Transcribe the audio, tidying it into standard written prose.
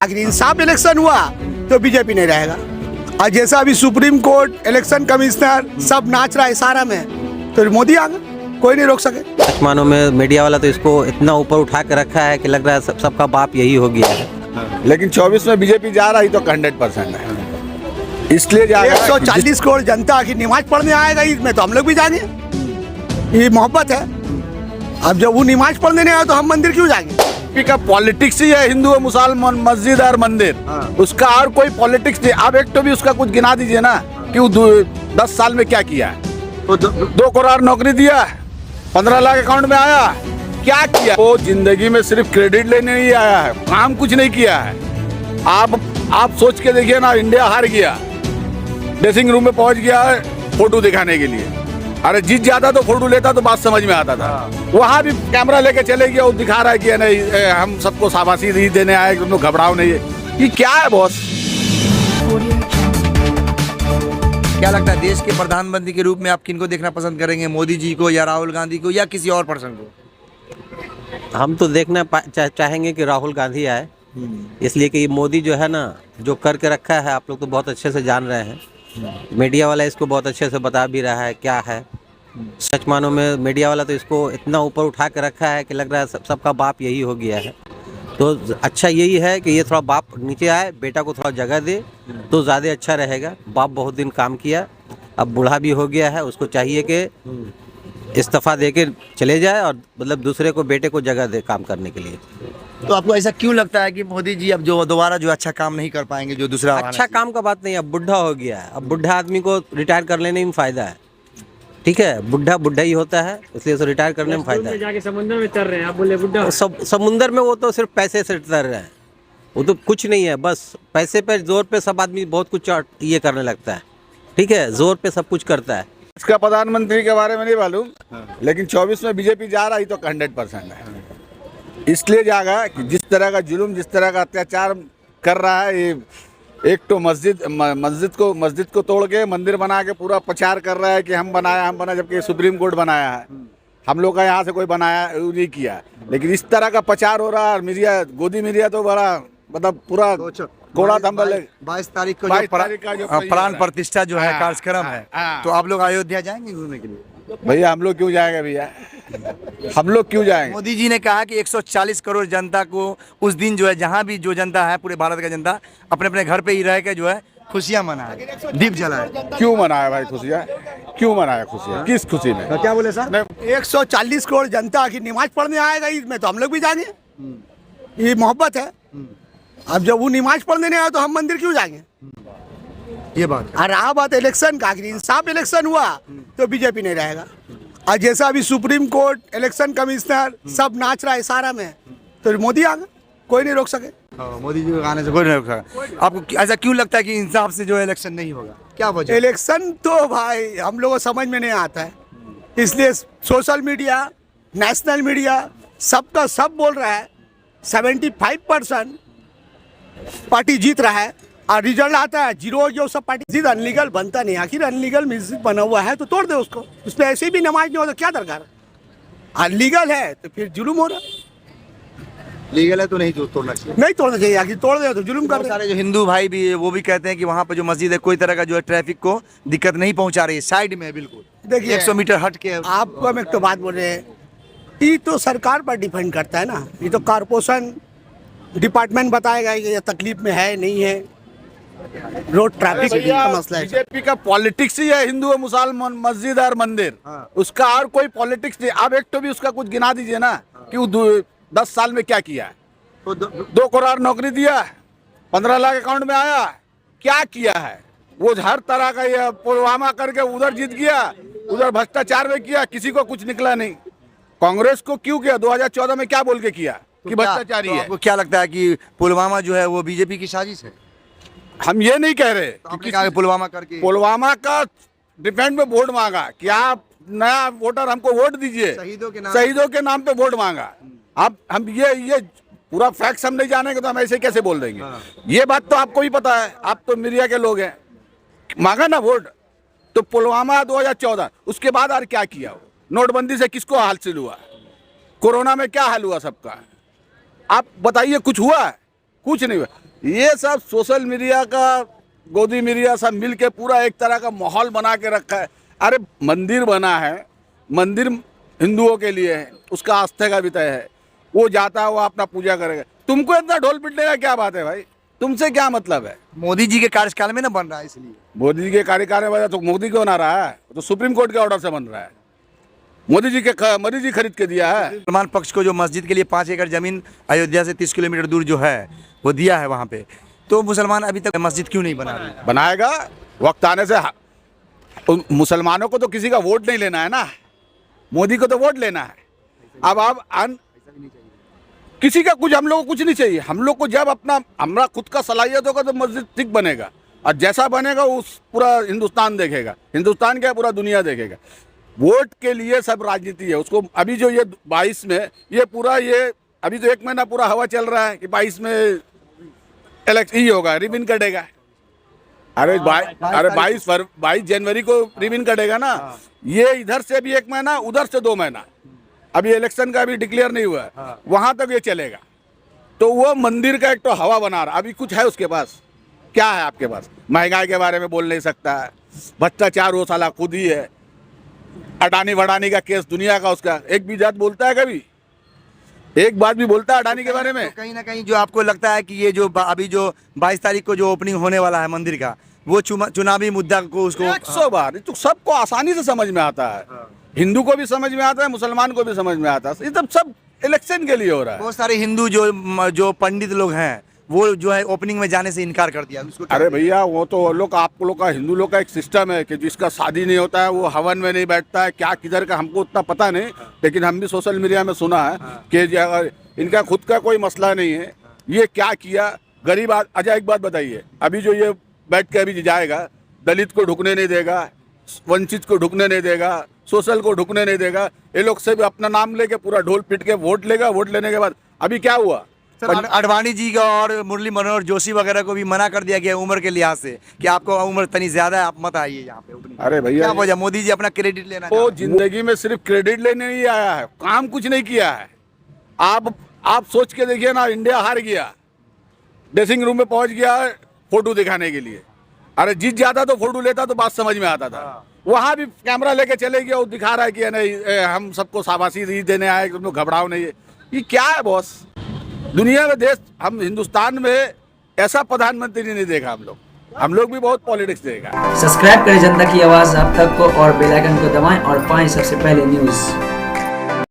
अगर इंसाफ इलेक्शन हुआ तो बीजेपी नहीं रहेगा। और जैसा अभी सुप्रीम कोर्ट, इलेक्शन कमिश्नर सब नाच रहा है इशारा में, तो मोदी आ गए, कोई नहीं रोक सके। कुछ मानों में मीडिया वाला तो इसको इतना ऊपर उठा के रखा है कि लग रहा है सबका बाप यही हो गया है। लेकिन 24 में बीजेपी जा रही तो 100% है, इसलिए जाएगा। 140 करोड़ जनता की नमाज पढ़ने आएगा ईद में, तो हम लोग भी जाएंगे, ये मोहब्बत है। अब जब वो नमाज पढ़ने नहीं आए तो हम मंदिर क्यों जाएंगे? का पॉलिटिक्स ही है, हिंदू मुसलमान, मस्जिद और मंदिर, उसका और कोई पॉलिटिक्स नहीं। आप एक तो भी उसका कुछ गिना दीजिए ना कि वो 10 साल में क्या किया है। 2 करोड़ नौकरी दिया, 15 लाख अकाउंट में आया, क्या किया? वो जिंदगी में सिर्फ क्रेडिट लेने नहीं आया है, काम कुछ नहीं किया है। आप सोच के देखिए ना, इंडिया हार गया, ड्रेसिंग रूम में पहुंच गया है फोटो दिखाने के लिए। अरे जीत जाता तो फोटो लेता तो बात समझ में आता था। वहाँ भी कैमरा लेके चले गया, वो दिखा रहा है कि नहीं हम सबको शाबाशी नहीं देने आए, तुम लोग घबराओ नहीं है। ये क्या है बॉस? क्या लगता है देश के प्रधानमंत्री के रूप में आप किनको देखना पसंद करेंगे, मोदी जी को या राहुल गांधी को या किसी और पर्सन को? हम तो देखना चाहेंगे कि राहुल गांधी आए, इसलिए कि मोदी जो है ना, जो करके रखा है आप लोग तो बहुत अच्छे से जान रहे हैं। मीडिया वाला इसको बहुत अच्छे से बता भी रहा है क्या है। सच मानों में मीडिया वाला तो इसको इतना ऊपर उठा के रखा है कि लग रहा है सबका बाप यही हो गया है। तो अच्छा यही है कि ये थोड़ा बाप नीचे आए, बेटा को थोड़ा जगह दे तो ज़्यादा अच्छा रहेगा। बाप बहुत दिन काम किया, अब बूढ़ा भी हो गया है, उसको चाहिए कि इस्तीफा दे के चले जाए और मतलब दूसरे को, बेटे को जगह दे काम करने के लिए। तो आपको ऐसा क्यों लगता है कि मोदी जी अब जो दोबारा जो अच्छा काम नहीं कर पाएंगे, जो दूसरा अच्छा काम का बात नहीं, अब बुढ़ा हो गया है, अब बुढ़ा आदमी को रिटायर कर लेने में फ़ायदा है। ठीक है, बुढ़ा ही होता है, इसलिए तो रिटायर करने में फ़ायदा है। जाके समुद्र में तर रहे हैं, आप बोले बुढ़ा। समुंदर में वो तो सिर्फ पैसे से तर रहे हैं, वो तो कुछ नहीं है, बस पैसे पे जोर पे सब आदमी बहुत कुछ ये करने लगता है। ठीक है, जोर पे सब कुछ करता है। इसका प्रधानमंत्री के बारे में नहीं मालूम, लेकिन 24 में बीजेपी जा रही तो 100% है, इसलिए जाएगा कि जिस तरह का जुल्म, जिस तरह का अत्याचार कर रहा है। ये एक तो मस्जिद को तोड़ के मंदिर बना के पूरा प्रचार कर रहा है कि हम बनाया, जबकि सुप्रीम कोर्ट बनाया है। हम लोग का यहाँ से कोई बनाया नहीं किया, लेकिन इस तरह का प्रचार हो रहा है। मीडिया, गोदी मीडिया तो बड़ा मतलब पूरा घोड़ा थंबल। 22 तारीख को जो प्राण प्रतिष्ठा जो है कार्यक्रम है, तो आप लोग अयोध्या जाएंगे घूमने के लिए? भैया हम लोग क्यों जाएंगे भैया, हम लोग क्यों जाएंगे? मोदी जी ने कहा कि 140 करोड़ जनता को उस दिन जो है, जहाँ भी जो जनता है, पूरे भारत का जनता अपने अपने घर पे ही रह के जो है खुशियाँ मनाए, दीप जलाए। क्यों मनाया भाई खुशियाँ? क्यों मनाया खुशियाँ? किस खुशी में? क्या बोले सर? 140 करोड़ जनता की नमाज पढ़ने आएगा ईद में, तो हम लोग भी जाएंगे, ये मोहब्बत है। अब जब वो नमाज पढ़ने नहीं आए तो हम मंदिर क्यों जाएंगे? ये बात। और रहा बात इलेक्शन का, अगर इंसाफ इलेक्शन हुआ तो बीजेपी नहीं रहेगा। और जैसा अभी सुप्रीम कोर्ट, इलेक्शन कमिश्नर सब नाच रहा है इशारा में, तो मोदी आ गए, कोई नहीं रोक सके। मोदी जी को आने से कोई नहीं रोक सका। आपको ऐसा क्यों लगता है कि इंसाफ से जो है इलेक्शन नहीं होगा? क्या वजह? इलेक्शन तो भाई हम लोगों को समझ में नहीं आता है, इसलिए सोशल मीडिया, नेशनल मीडिया सबका सब बोल रहा है 75% पार्टी जीत रहा है, और रिजल्ट आता है 0 जो सब पार्टी जीत। अनलीगल बनता नहीं, आखिर अनलीगल मस्जिद बना हुआ है तो तोड़ दे उसको, उस पर ऐसे भी नमाज नहीं हो तो क्या दरकार? अनलीगल है तो फिर जुलूम हो रहा है, लीगल है तो नहीं तोड़ना चाहिए। नहीं तोड़ना चाहिए, आखिर तोड़ दे तो जुलूम कर रहे हैं। सारे जो हिंदू भाई भी है, वो भी कहते हैं कि वहाँ पे जो मस्जिद है कोई तरह का जो है ट्रैफिक को दिक्कत नहीं पहुँचा रही है, साइड में है बिल्कुल। देखिए 100 मीटर हट के। आपको हम एक तो बात बोल रहे हैं, ये तो सरकार पर डिपेंड करता है ना, ये तो कारपोरेशन डिपार्टमेंट बताएगा कि ये तकलीफ में है नहीं है, रोड ट्रैफिक का मसला है। बीजेपी का पॉलिटिक्स ही है, हिंदू मुसलमान, मस्जिद और मंदिर, उसका और कोई पॉलिटिक्स नहीं। आप एक तो भी उसका कुछ गिना दीजिए ना कि वो 10 साल में क्या किया है। 2 करोड़ नौकरी दिया, 15 लाख अकाउंट में आया, क्या किया है? वो हर तरह का ये पुलवामा करके उधर जीत गया, उधर भ्रष्टाचार में किया, किसी को कुछ निकला नहीं। कांग्रेस को क्यों किया? 2014 में क्या बोल के किया कि भ्रष्टाचारी है? आपको क्या लगता है कि पुलवामा जो है वो बीजेपी की साजिश है? हम ये नहीं कह रहे कि पुलवामा करके, पुलवामा का डिफेंड में वोट मांगा कि आप नया वोटर हमको वोट दीजिए, शहीदों के नाम पे वोट मांगा। अब हम ये पूरा फैक्ट्स हम नहीं जानेंगे तो हम ऐसे कैसे बोल देंगे? ये बात तो आपको ही पता है, आप तो मीडिया के लोग हैं। मांगा ना वोट, तो पुलवामा 2014, उसके बाद और क्या किया? नोटबंदी से किसको हासिल हुआ? कोरोना में क्या हाल हुआ सबका? आप बताइए, कुछ हुआ? कुछ नहीं हुआ। ये सब सोशल मीडिया का गोदी मीडिया सब मिल के पूरा एक तरह का माहौल बना के रखा है। अरे मंदिर बना है, मंदिर हिंदुओं के लिए है, उसका आस्था का भी तय है, वो जाता है वो अपना पूजा करेगा। तुमको इतना ढोल पिटने का क्या बात है भाई, तुमसे क्या मतलब है? मोदी जी के कार्यकाल में ना बन रहा है इसलिए। मोदी जी के कार्यकाल में तो मोदी क्यों ना रहा है, तो सुप्रीम कोर्ट के ऑर्डर से बन रहा है। मोदी जी खरीद के दिया है। मुसलमान पक्ष को जो मस्जिद के लिए 5 एकड़ जमीन अयोध्या से 30 किलोमीटर दूर जो है वो दिया है वहाँ पे, तो मुसलमान अभी तक मस्जिद क्यों नहीं बना रहे? बनाएगा वक्त आने से। उन मुसलमानों को तो किसी का वोट नहीं लेना है ना, मोदी को तो वोट लेना है। अब आप किसी का कुछ, हम लोग को कुछ नहीं चाहिए। हम लोग को जब अपना हमारा खुद का सलाहियत होगा तो मस्जिद ठीक बनेगा, और जैसा बनेगा उस पूरा हिंदुस्तान देखेगा, हिंदुस्तान क्या पूरा दुनिया देखेगा। वोट के लिए सब राजनीति है उसको। अभी जो ये 22 में ये पूरा ये अभी तो 1 महीना पूरा हवा चल रहा है कि 22 में इलेक्शन ही होगा, रिबन कटेगा। अरे 22 जनवरी को रिबन कटेगा ना। ये इधर से भी 1 महीना, उधर से 2 महीना, अभी इलेक्शन का भी डिक्लेयर नहीं हुआ है, वहां तक ये चलेगा। तो वो मंदिर का एक तो हवा बना रहा। अभी कुछ है उसके पास? क्या है आपके पास? महंगाई के बारे में बोल नहीं सकता है, भ्रष्टाचार वो साला खुद ही है, अडानी वडानी का केस दुनिया का, उसका एक भी जात बोलता है कभी? एक बात भी बोलता है अडानी के बारे में? तो कहीं ना कहीं जो आपको लगता है कि ये जो अभी जो 22 तारीख को जो ओपनिंग होने वाला है मंदिर का, वो चुनावी मुद्दा को उसको 100 बार तो सबको आसानी से समझ में आता है। हिंदू को भी समझ में आता है, मुसलमान को भी समझ में आता है। ये सब इलेक्शन के लिए हो रहा है। बहुत सारे हिंदू जो पंडित लोग हैं वो जो है ओपनिंग में जाने से इनकार कर दिया। उसको अरे भैया वो तो लोग, आप लोग का, हिंदू लोग का एक सिस्टम है कि जिसका शादी नहीं होता है वो हवन में नहीं बैठता है। क्या किधर का हमको उतना पता नहीं, लेकिन हम भी सोशल मीडिया में सुना है कि अगर इनका खुद का कोई मसला नहीं है, ये क्या किया गरीब। अच्छा एक बात बताइए, अभी जो ये बैठ के अभी जाएगा, दलित को ढुकने नहीं देगा, वंचित को ढुकने नहीं देगा, सोशल को ढुकने नहीं देगा, ये लोग से भी अपना नाम लेके पूरा ढोल पीट के वोट लेगा। वोट लेने के बाद अभी क्या हुआ? अडवाणी जी का और मुरली मनोहर जोशी वगैरह को भी मना कर दिया गया उम्र के लिहाज से कि आपको उम्र तनी ज्यादा है, आप मत आइए यहाँ पे। अरे भैया क्या वजह? मोदी जी अपना क्रेडिट लेना वो जिंदगी में सिर्फ क्रेडिट लेने नहीं आया है, काम कुछ नहीं किया है। आप सोच के देखिए ना, इंडिया हार गया, ड्रेसिंग रूम में पहुंच गया फोटो दिखाने के लिए। अरे जीत जाता तो फोटो लेता तो बात समझ में आता था। वहां भी कैमरा लेके चले गया, वो दिखा रहा है कि नहीं हम सबको शाबाशी देने आए, तुम लोग घबराओ नहीं। ये क्या है बॉस? दुनिया में देश, हम हिंदुस्तान में ऐसा प्रधानमंत्री नहीं देखा हम लोग भी बहुत पॉलिटिक्स देखा। सब्सक्राइब करें जनता की आवाज़ आप तक को, और बेल आइकन को दबाएं और पाएं सबसे पहले न्यूज़।